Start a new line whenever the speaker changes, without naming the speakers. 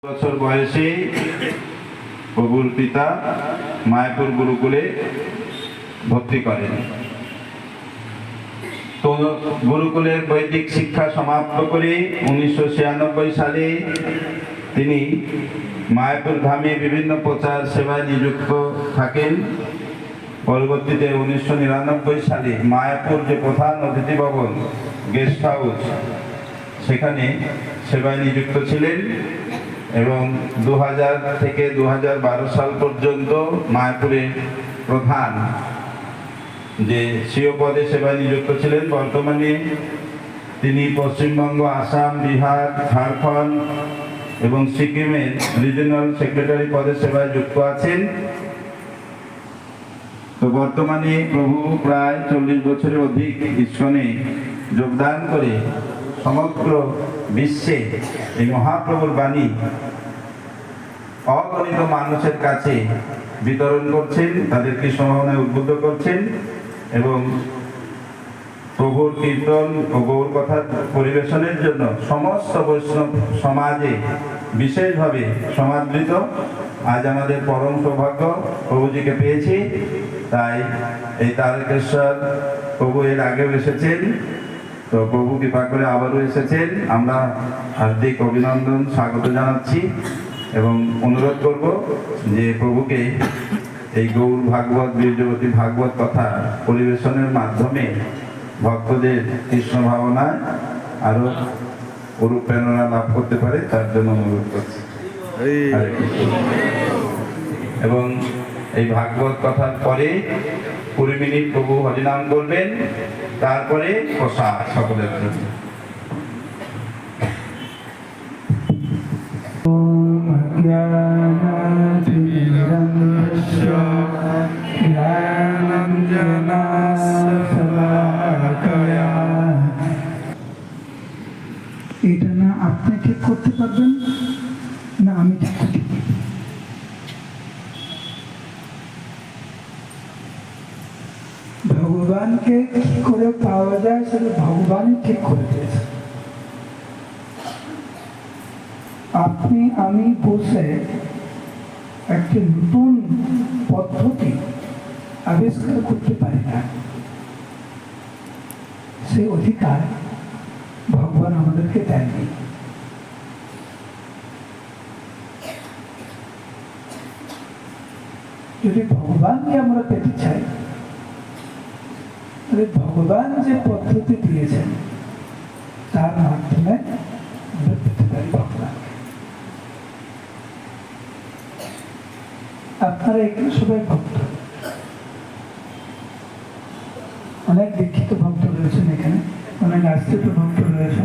বছর বয়সে প্রভুর পিতা মায়াপুর গুরুকুলে ভর্তি করেন। তো গুরুকুলের বৈদিক শিক্ষা সমাপ্ত করে 1996 সালে তিনি মায়াপুর ধামে বিভিন্ন প্রচার সেবায় নিযুক্ত থাকেন। পরবর্তীতে 1999 সালে মায়াপুর যে প্রধান অতিথি ভবন গেস্ট হাউস সেখানে সেবায় নিযুক্ত ছিলেন এবং 2000 থেকে 2012 সাল পর্যন্ত মায়াপুরে প্রধান যে সিও পদে সেবায় নিযুক্ত ছিলেন। বর্তমানে তিনি পশ্চিমবঙ্গ, আসাম, বিহার, ঝাড়খণ্ড এবং সিকিমের রিজিওনাল সেক্রেটারি পদে সেবায় যুক্ত আছেন। তো বর্তমানে প্রভু প্রায় 40 বছরের অধিক ইস্কনে যোগদান করে সমগ্র বিশ্বে এই মহাপ্রভুর বাণী অগণিত মানুষের কাছে বিতরণ করছেন, তাদেরকে সম্ভাবনায় উদ্বুদ্ধ করছেন এবং প্রভুর কীর্তন ও গৌর কথা পরিবেশনের জন্য সমস্ত বৈষ্ণব সমাজে বিশেষভাবে সমাদৃত। আজ আমাদের পরম সৌভাগ্য প্রভুজিকে পেয়েছি। তাই এই তারকেশ্বর প্রভু এর আগেও এসেছেন, তো প্রভু কৃপা করে আবারও এসেছেন। আমরা হার্দিক অভিনন্দন স্বাগত জানাচ্ছি এবং অনুরোধ করব যে প্রভুকে এই গৌর ভাগবত, বীর্যবতী ভাগবত কথা পরিবেশনের মাধ্যমে ভক্তদের কৃষ্ণ ভাবনায় আরো অনুপ্রেরণা লাভ করতে পারে, তার জন্য অনুরোধ করছি। এবং এই ভাগবত কথার পরে 20 মিনিট প্রভু হরিনাম করবেন, তারপরে প্রসাদ সকলের জন্য।
এটা না আপনি ঠিক করতে পারবেন না আমি ঠিক করতে পারবো। ভগবানকে কি করে পাওয়া যায় সেটা ভগবানই ঠিক করে দিয়েছে। আপনি আমি বসে একটি নতুন পদ্ধতি আবিষ্কার করতে পারি না, সেই অধিকার ভগবান আমাদেরকে দেননি। যদি ভগবানকে আমরা পেতে চাই তাহলে ভগবান যে পদ্ধতি দিয়েছেন তার মাধ্যমে আমরা পেতে পারি ভগবানকে। আপনারা এখানে সবাই ভক্ত, অনেক দীক্ষিত ভক্ত রয়েছেন, এখানে অনেক আশ্রিত ভক্ত রয়েছেন।